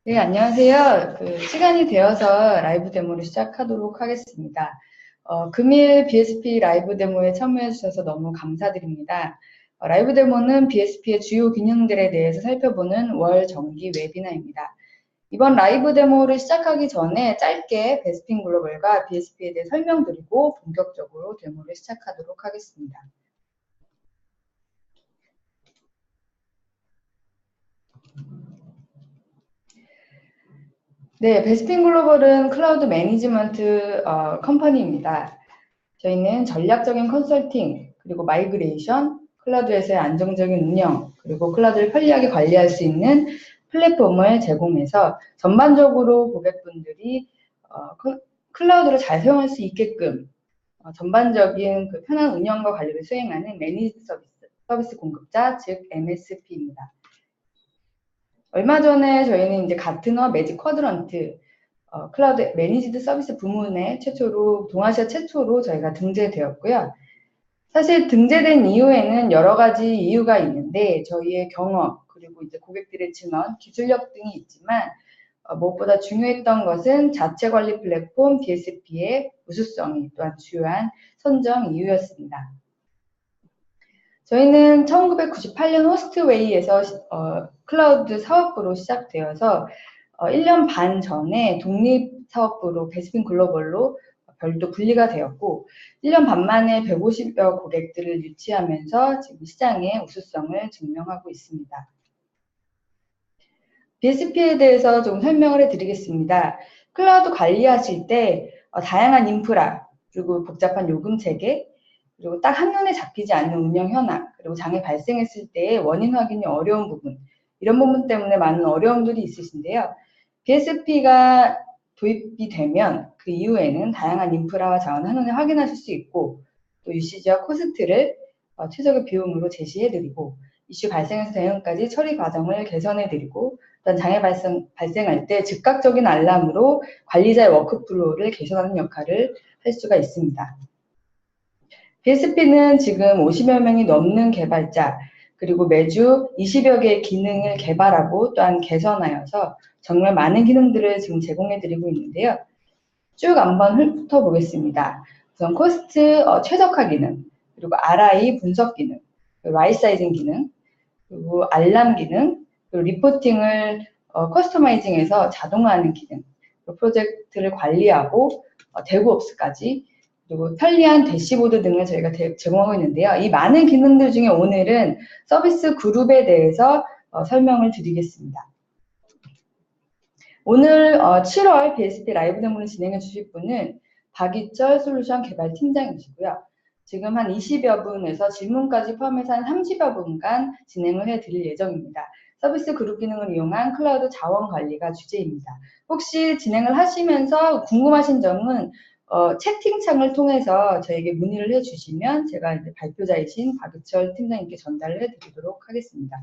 네, 안녕하세요. 시간이 되어서 라이브 데모를 시작하도록 하겠습니다. 금일 BSP 라이브 데모에 참여해 주셔서 너무 감사드립니다. 라이브 데모는 BSP의 주요 기능들에 대해서 살펴보는 월 정기 웨비나입니다. 이번 라이브 데모를 시작하기 전에 짧게 베스핀 글로벌과 BSP에 대해 설명드리고 본격적으로 데모를 시작하도록 하겠습니다. 네, 베스핀 글로벌은 클라우드 매니지먼트 컴퍼니입니다. 저희는 전략적인 컨설팅, 그리고 마이그레이션, 클라우드에서의 안정적인 운영, 그리고 클라우드를 편리하게 관리할 수 있는 플랫폼을 제공해서 전반적으로 고객분들이 클라우드를 잘 사용할 수 있게끔 전반적인 편한 운영과 관리를 수행하는 매니지 서비스 공급자, 즉 MSP입니다. 얼마 전에 저희는 이제 가트너 매직 쿼드런트 클라우드 매니지드 서비스 부문에 동아시아 최초로 저희가 등재되었고요. 사실 등재된 이후에는 여러 가지 이유가 있는데 저희의 경험 그리고 이제 고객들의 증언, 기술력 등이 있지만 무엇보다 중요했던 것은 자체 관리 플랫폼 BSP의 우수성이 또한 주요한 선정 이유였습니다. 저희는 1998년 호스트웨이에서 클라우드 사업부로 시작되어서 1년 반 전에 독립사업부로 베스핀 글로벌로 별도 분리가 되었고 1년 반 만에 150여 고객들을 유치하면서 지금 시장의 우수성을 증명하고 있습니다. BSP에 대해서 좀 설명을 해드리겠습니다. 클라우드 관리하실 때 다양한 인프라 그리고 복잡한 요금 체계 그리고 딱 한눈에 잡히지 않는 운영 현황, 그리고 장애 발생했을 때의 원인 확인이 어려운 부분, 이런 부분 때문에 많은 어려움들이 있으신데요. BSP가 도입이 되면 그 이후에는 다양한 인프라와 자원을 한눈에 확인하실 수 있고 또 유시지와 코스트를 최적의 비용으로 제시해드리고 이슈 발생에서 대응까지 처리 과정을 개선해드리고 어떤 장애 발생할 때 즉각적인 알람으로 관리자의 워크플로우를 개선하는 역할을 할 수가 있습니다. BSP는 지금 50여 명이 넘는 개발자 그리고 매주 20여 개의 기능을 개발하고 또한 개선하여서 정말 많은 기능들을 지금 제공해드리고 있는데요. 쭉 한번 훑어보겠습니다. 우선 코스트 최적화 기능, 그리고 RI 분석 기능, 라이트 사이징 기능, 그리고 알람 기능, 그리고 리포팅을 커스터마이징해서 자동화하는 기능, 프로젝트를 관리하고 데브옵스까지 그리고 편리한 대시보드 등을 저희가 제공하고 있는데요. 이 많은 기능들 중에 오늘은 서비스 그룹에 대해서 설명을 드리겠습니다. 오늘 7월 BSP 라이브 데모를 진행해 주실 분은 박이철 솔루션 개발 팀장이시고요. 지금 한 20여 분에서 질문까지 포함해서 한 30여 분간 진행을 해드릴 예정입니다. 서비스 그룹 기능을 이용한 클라우드 자원 관리가 주제입니다. 혹시 진행을 하시면서 궁금하신 점은 채팅창을 통해서 저에게 문의를 해주시면 제가 이제 발표자이신 박이철 팀장님께 전달을 해드리도록 하겠습니다.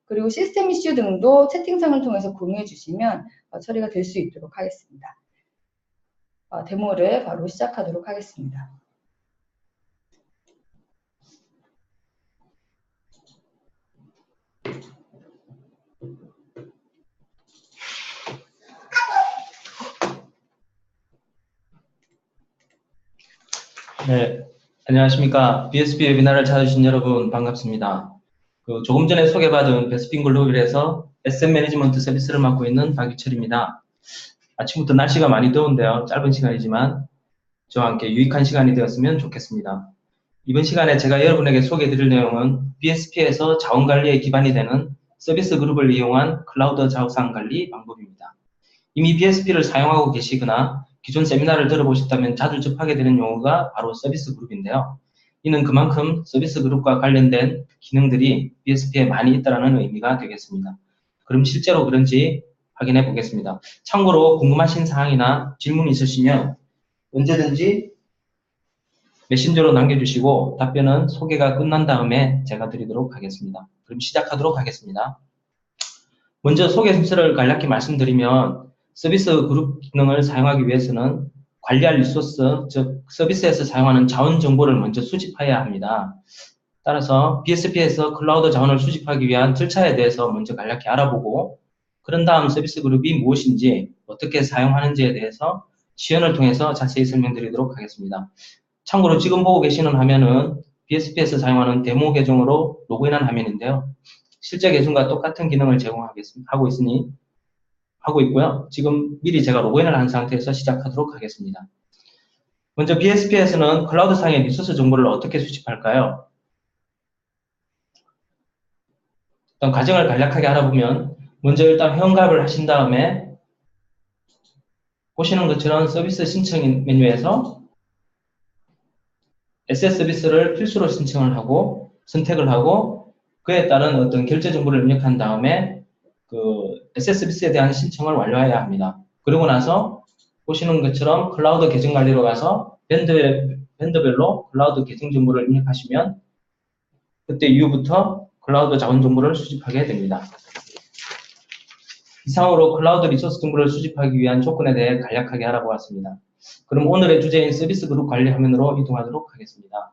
그리고 시스템 이슈 등도 채팅창을 통해서 공유해 주시면 처리가 될 수 있도록 하겠습니다. 데모를 바로 시작하도록 하겠습니다. 네, 안녕하십니까. BSP 웨비나를 찾으신 여러분 반갑습니다. 조금 전에 소개받은 베스핀 글로벌에서 SM 매니지먼트 서비스를 맡고 있는 박유철입니다. 아침부터 날씨가 많이 더운데요. 짧은 시간이지만 저와 함께 유익한 시간이 되었으면 좋겠습니다. 이번 시간에 제가 여러분에게 소개해드릴 내용은 BSP에서 자원관리에 기반이 되는 서비스 그룹을 이용한 클라우드 자원 관리 방법입니다. 이미 BSP를 사용하고 계시거나 기존 세미나를 들어보셨다면 자주 접하게 되는 용어가 바로 서비스 그룹인데요. 이는 그만큼 서비스 그룹과 관련된 기능들이 BSP에 많이 있다는 의미가 되겠습니다. 그럼 실제로 그런지 확인해 보겠습니다. 참고로 궁금하신 사항이나 질문이 있으시면 언제든지 메신저로 남겨주시고 답변은 소개가 끝난 다음에 제가 드리도록 하겠습니다. 그럼 시작하도록 하겠습니다. 먼저 소개 순서를 간략히 말씀드리면 서비스 그룹 기능을 사용하기 위해서는 관리할 리소스, 즉 서비스에서 사용하는 자원 정보를 먼저 수집해야 합니다. 따라서 BSP에서 클라우드 자원을 수집하기 위한 절차에 대해서 먼저 간략히 알아보고 그런 다음 서비스 그룹이 무엇인지, 어떻게 사용하는지에 대해서 시연을 통해서 자세히 설명드리도록 하겠습니다. 참고로 지금 보고 계시는 화면은 BSP에서 사용하는 데모 계정으로 로그인한 화면인데요. 실제 계정과 똑같은 기능을 하고 있고요. 지금 미리 제가 로그인을 한 상태에서 시작하도록 하겠습니다. 먼저 BSP에서는 클라우드상의 리소스 정보를 어떻게 수집할까요? 일단 과정을 간략하게 알아보면, 먼저 일단 회원가입을 하신 다음에 보시는 것처럼 서비스 신청 메뉴에서 SS 서비스를 필수로 신청을 하고 선택을 하고 그에 따른 어떤 결제 정보를 입력한 다음에 그 SS 서비스에 대한 신청을 완료해야 합니다. 그러고 나서 보시는 것처럼 클라우드 계정 관리로 가서 벤더별로 클라우드 계정 정보를 입력하시면 그때 이후부터 클라우드 자원 정보를 수집하게 됩니다. 이상으로 클라우드 리소스 정보를 수집하기 위한 조건에 대해 간략하게 알아보았습니다. 그럼 오늘의 주제인 서비스 그룹 관리 화면으로 이동하도록 하겠습니다.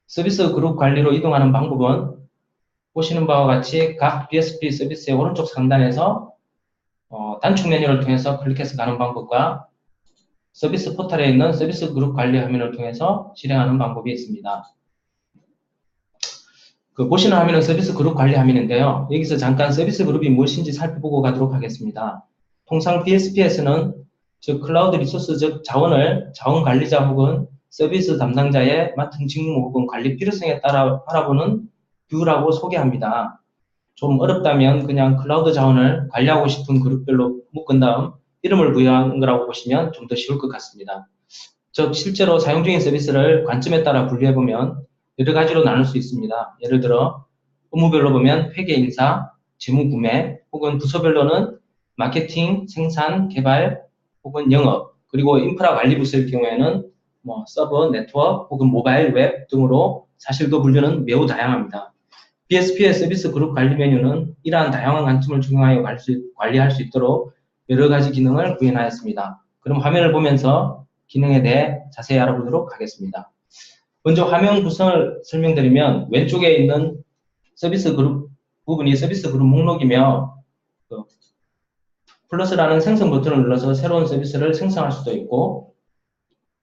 서비스 그룹 관리로 이동하는 방법은 보시는 바와 같이 각 BSP 서비스의 오른쪽 상단에서 단축 메뉴를 통해서 클릭해서 가는 방법과 서비스 포털에 있는 서비스 그룹 관리 화면을 통해서 실행하는 방법이 있습니다. 보시는 화면은 서비스 그룹 관리 화면인데요. 여기서 잠깐 서비스 그룹이 무엇인지 살펴보고 가도록 하겠습니다. 통상 BSP에서는 즉 클라우드 리소스 즉 자원 관리자 혹은 서비스 담당자의 맡은 직무 혹은 관리 필요성에 따라 바라보는 뷰라고 소개합니다. 좀 어렵다면 그냥 클라우드 자원을 관리하고 싶은 그룹별로 묶은 다음 이름을 부여한 거라고 보시면 좀 더 쉬울 것 같습니다. 즉 실제로 사용 중인 서비스를 관점에 따라 분류해보면 여러 가지로 나눌 수 있습니다. 예를 들어 업무별로 보면 회계 인사, 재무 구매, 혹은 부서별로는 마케팅, 생산, 개발, 혹은 영업, 그리고 인프라 관리 부서일 경우에는 서버, 네트워크, 혹은 모바일, 웹 등으로 사실 그 분류는 매우 다양합니다. BSP의 서비스 그룹 관리 메뉴는 이러한 다양한 관점을 적용하여 관리할 수 있도록 여러 가지 기능을 구현하였습니다. 그럼 화면을 보면서 기능에 대해 자세히 알아보도록 하겠습니다. 먼저 화면 구성을 설명드리면 왼쪽에 있는 서비스 그룹 부분이 서비스 그룹 목록이며 플러스라는 생성 버튼을 눌러서 새로운 서비스를 생성할 수도 있고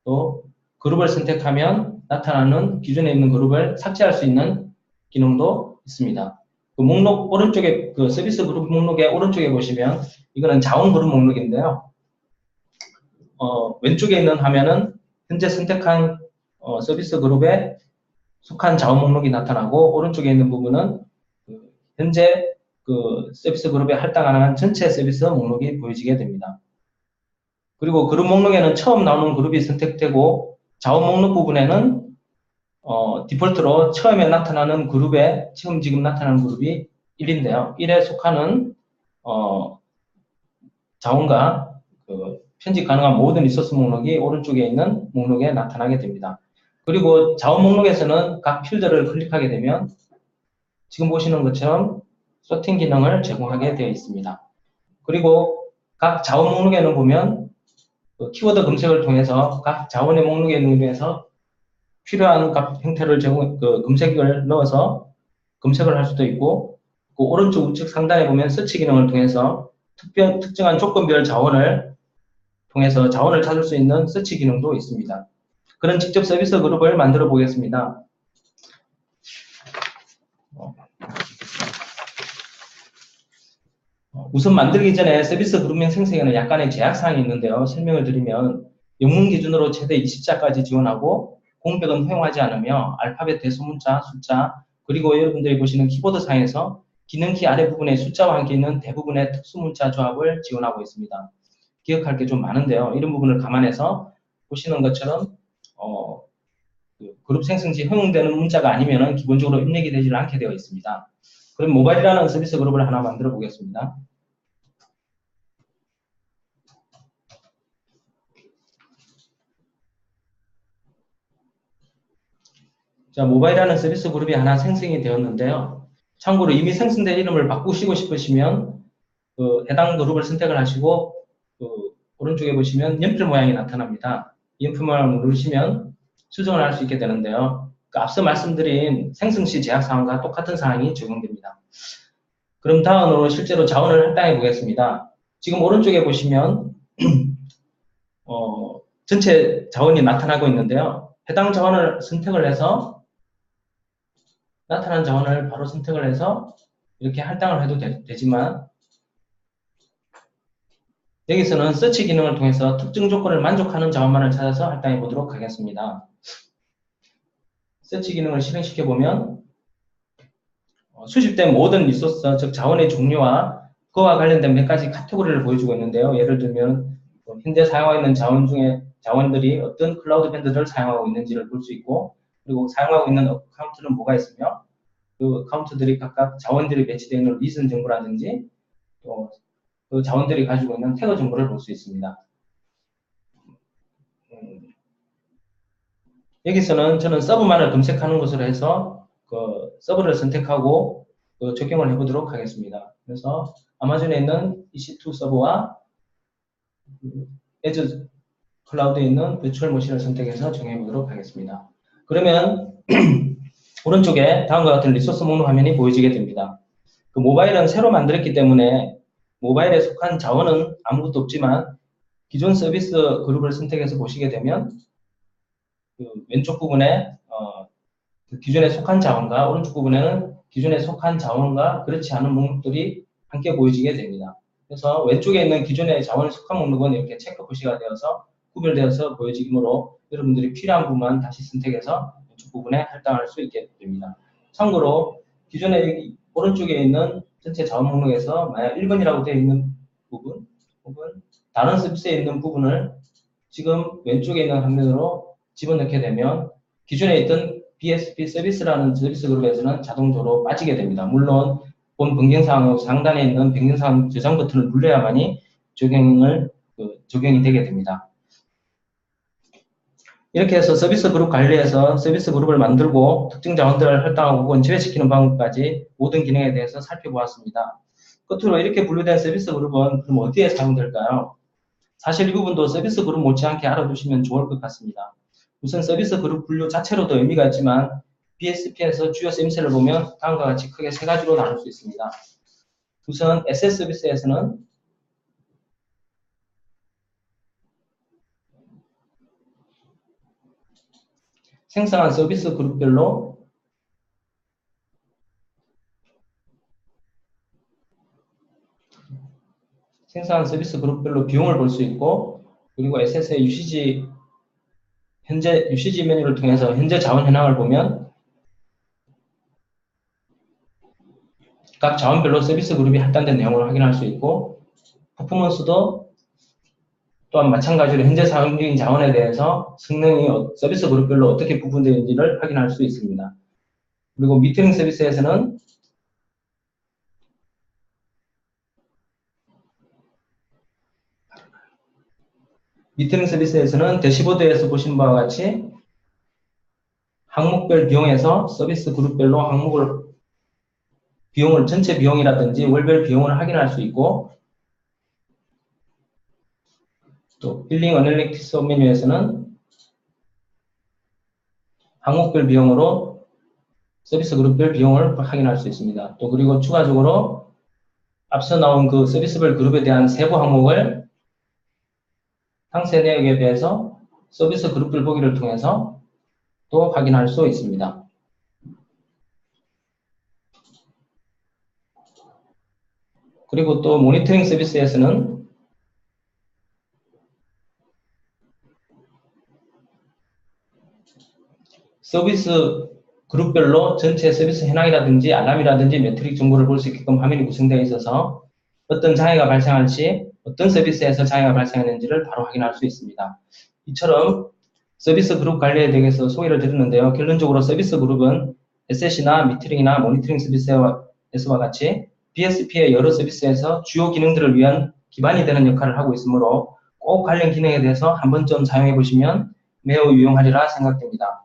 또 그룹을 선택하면 나타나는 기존에 있는 그룹을 삭제할 수 있는 기능도 있습니다. 그 목록 오른쪽에 서비스 그룹 목록의 오른쪽에 보시면 이거는 자원 그룹 목록인데요. 왼쪽에 있는 화면은 현재 선택한 서비스 그룹에 속한 자원 목록이 나타나고 오른쪽에 있는 부분은 현재 서비스 그룹에 할당 가능한 전체 서비스 목록이 보여지게 됩니다. 그리고 그룹 목록에는 처음 나오는 그룹이 선택되고 자원 목록 부분에는 디폴트로 처음에 나타나는 그룹에 지금 나타나는 그룹이 1인데요. 1에 속하는 자원과 편집 가능한 모든 리소스 목록이 오른쪽에 있는 목록에 나타나게 됩니다. 그리고 자원 목록에서는 각 필드를 클릭하게 되면 지금 보시는 것처럼 소팅 기능을 제공하게 되어 있습니다. 그리고 각 자원 목록에는 보면 키워드 검색을 통해서 각 자원의 목록에 중에서 필요한 값 형태를 검색을 넣어서 검색을 할 수도 있고 그 오른쪽 우측 상단에 보면 서치 기능을 통해서 특정한 조건별 자원을 통해서 자원을 찾을 수 있는 서치 기능도 있습니다. 그런 직접 서비스 그룹을 만들어 보겠습니다. 우선 만들기 전에 서비스 그룹명 생성에는 약간의 제약사항이 있는데요. 설명을 드리면 영문 기준으로 최대 20자까지 지원하고 공백은 허용하지 않으며 알파벳 대소문자, 숫자, 그리고 여러분들이 보시는 키보드 상에서 기능키 아래 부분에 숫자와 함께 있는 대부분의 특수문자 조합을 지원하고 있습니다. 기억할 게 좀 많은데요. 이런 부분을 감안해서 보시는 것처럼 그룹 생성 시 허용되는 문자가 아니면 기본적으로 입력이 되지 않게 되어 있습니다. 그럼 모바일이라는 서비스 그룹을 하나 만들어 보겠습니다. 자, 모바일이라는 서비스 그룹이 하나 생성이 되었는데요. 참고로 이미 생성된 이름을 바꾸시고 싶으시면 해당 그룹을 선택을 하시고 오른쪽에 보시면 연필 모양이 나타납니다. 연필 모양을 누르시면 수정을 할 수 있게 되는데요. 앞서 말씀드린 생성 시 제약 사항과 똑같은 사항이 적용됩니다. 그럼 다음으로 실제로 자원을 할당해 보겠습니다. 지금 오른쪽에 보시면 전체 자원이 나타나고 있는데요. 해당 자원을 선택을 해서 나타난 자원을 바로 선택을 해서 이렇게 할당을 해도 되지만 여기서는 서치 기능을 통해서 특정 조건을 만족하는 자원만을 찾아서 할당해 보도록 하겠습니다. 서치 기능을 실행시켜 보면 수집된 모든 리소스, 즉 자원의 종류와 그와 관련된 몇 가지 카테고리를 보여주고 있는데요. 예를 들면 현재 사용하고 있는 자원 중에 자원들이 어떤 클라우드 밴드를 사용하고 있는지를 볼 수 있고, 그리고 사용하고 있는 어카운트는 뭐가 있으며 그 어카운트들이 각각 자원들이 배치되어 있는 리슨 정보라든지 또 그 자원들이 가지고 있는 태그 정보를 볼 수 있습니다. 여기서는 저는 서브만을 검색하는 것으로 해서 그 서브를 선택하고 적용을 해보도록 하겠습니다. 그래서 아마존에 있는 EC2 서버와 에즈 클라우드에 있는 버추얼 머신을 선택해서 적용해 보도록 하겠습니다. 그러면 오른쪽에 다음과 같은 리소스 목록 화면이 보여지게 됩니다. 그 모바일은 새로 만들었기 때문에 모바일에 속한 자원은 아무것도 없지만 기존 서비스 그룹을 선택해서 보시게 되면 그 왼쪽 부분에 그 기존에 속한 자원과 오른쪽 부분에는 기존에 속한 자원과 그렇지 않은 목록들이 함께 보여지게 됩니다. 그래서 왼쪽에 있는 기존의 자원에 속한 목록은 이렇게 체크 표시가 되어서 구별되어서 보여지므로 여러분들이 필요한 부분만 다시 선택해서 왼쪽 부분에 할당할 수 있게 됩니다. 참고로 기존에 오른쪽에 있는 전체 자원 목록에서 만약 1번이라고 되어 있는 부분 혹은 다른 서비스에 있는 부분을 지금 왼쪽에 있는 화면으로 집어넣게 되면 기존에 있던 BSP 서비스라는 서비스 그룹에서는 자동적으로 빠지게 됩니다. 물론 본 변경사항 후 상단에 있는 변경사항 저장 버튼을 눌러야만이 적용이 되게 됩니다. 이렇게 해서 서비스 그룹 관리에서 서비스 그룹을 만들고 특정 자원들을 할당하고 혹은 제외시키는 방법까지 모든 기능에 대해서 살펴보았습니다. 끝으로 이렇게 분류된 서비스 그룹은 그럼 어디에 사용될까요? 사실 이 부분도 서비스 그룹 못지않게 알아두시면 좋을 것 같습니다. 우선 서비스 그룹 분류 자체로도 의미가 있지만 BSP에서 주요 서비스를 보면 다음과 같이 크게 세 가지로 나눌 수 있습니다. 우선 SS 서비스에서는 생성한 서비스 그룹별로 비용을 볼 수 있고, 그리고 SS의 현재 유시지 메뉴를 통해서 현재 자원 현황을 보면 각 자원별로 서비스 그룹이 할당된 내용을 확인할 수 있고, 퍼포먼스도 또한 마찬가지로 현재 사용 중인 자원에 대해서 성능이 서비스 그룹별로 어떻게 구분되는지를 확인할 수 있습니다. 그리고 미터링 서비스에서는 대시보드에서 보신 바와 같이 항목별 비용에서 서비스 그룹별로 비용을 전체 비용이라든지 월별 비용을 확인할 수 있고, 또 빌링 어널리틱스 메뉴에서는 항목별 비용으로 서비스 그룹별 비용을 확인할 수 있습니다. 또 그리고 추가적으로 앞서 나온 그 서비스별 그룹에 대한 세부 항목을 상세 내역에 대해서 서비스 그룹별 보기를 통해서 또 확인할 수 있습니다. 그리고 또 모니터링 서비스에서는 서비스 그룹별로 전체 서비스 현황이라든지 알람이라든지 매트릭 정보를 볼 수 있게끔 화면이 구성되어 있어서 어떤 장애가 발생할 시 어떤 서비스에서 장애가 발생했는지를 바로 확인할 수 있습니다. 이처럼 서비스 그룹 관리에 대해서 소개를 드렸는데요. 결론적으로 서비스 그룹은 SS나 미터링이나 모니터링 서비스와 같이 BSP의 여러 서비스에서 주요 기능들을 위한 기반이 되는 역할을 하고 있으므로 꼭 관련 기능에 대해서 한 번쯤 사용해 보시면 매우 유용하리라 생각됩니다.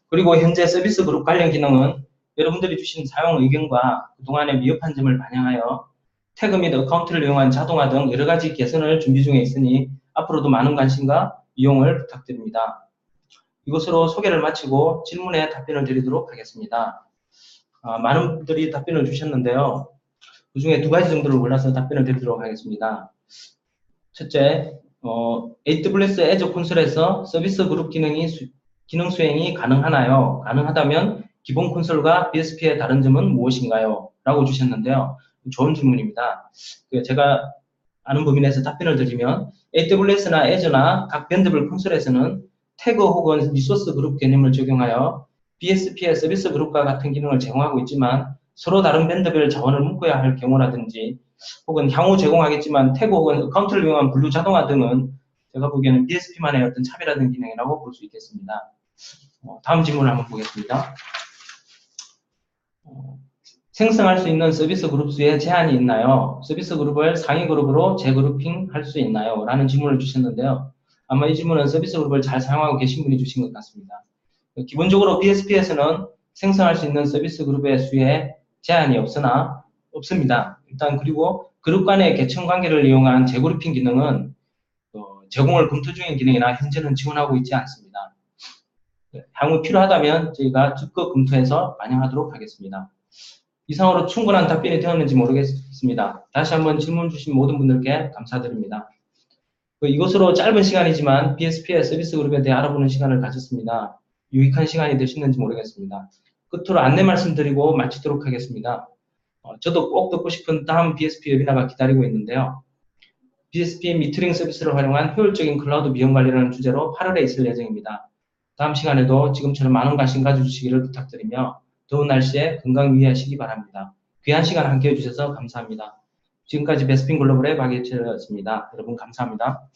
그리고 현재 서비스 그룹 관련 기능은 여러분들이 주신 사용 의견과 그동안의 미흡한 점을 반영하여 태그 및 어카운트를 이용한 자동화 등 여러 가지 개선을 준비 중에 있으니 앞으로도 많은 관심과 이용을 부탁드립니다. 이것으로 소개를 마치고 질문에 답변을 드리도록 하겠습니다. 많은 분들이 답변을 주셨는데요. 그 중에 두 가지 정도를 골라서 답변을 드리도록 하겠습니다. 첫째, AWS Azure 콘솔에서 서비스 그룹 기능 수행이 가능하나요? 가능하다면 기본 콘솔과 BSP의 다른 점은 무엇인가요? 라고 주셨는데요. 좋은 질문입니다. 제가 아는 범위 내에서 답변을 드리면 AWS나 Azure나 각 밴드별 콘솔에서는 태그 혹은 리소스 그룹 개념을 적용하여 BSP의 서비스 그룹과 같은 기능을 제공하고 있지만 서로 다른 밴드별 자원을 묶어야 할 경우라든지 혹은 향후 제공하겠지만 태그 혹은 어카운트를 이용한 분류 자동화 등은 제가 보기에는 BSP만의 어떤 차별화된 기능이라고 볼 수 있겠습니다. 다음 질문을 한번 보겠습니다. 생성할 수 있는 서비스 그룹 수에 제한이 있나요? 서비스 그룹을 상위 그룹으로 재그룹핑 할 수 있나요? 라는 질문을 주셨는데요. 아마 이 질문은 서비스 그룹을 잘 사용하고 계신 분이 주신 것 같습니다. 기본적으로 BSP에서는 생성할 수 있는 서비스 그룹의 수에 제한이 없습니다. 일단 그리고 그룹 간의 계층 관계를 이용한 재그룹핑 기능은 제공을 검토 중인 기능이나 현재는 지원하고 있지 않습니다. 향후 필요하다면 저희가 적극 검토해서 반영하도록 하겠습니다. 이상으로 충분한 답변이 되었는지 모르겠습니다. 다시 한번 질문 주신 모든 분들께 감사드립니다. 이것으로 짧은 시간이지만 BSP의 서비스 그룹에 대해 알아보는 시간을 가졌습니다. 유익한 시간이 되셨는지 모르겠습니다. 끝으로 안내 말씀드리고 마치도록 하겠습니다. 저도 꼭 듣고 싶은 다음 BSP 웨비나가 기다리고 있는데요. BSP 미터링 서비스를 활용한 효율적인 클라우드 비용 관리라는 주제로 8월에 있을 예정입니다. 다음 시간에도 지금처럼 많은 관심 가져주시기를 부탁드리며 더운 날씨에 건강 유의하시기 바랍니다. 귀한 시간 함께해 주셔서 감사합니다. 지금까지 베스핀 글로벌의 박예철이었습니다. 여러분 감사합니다.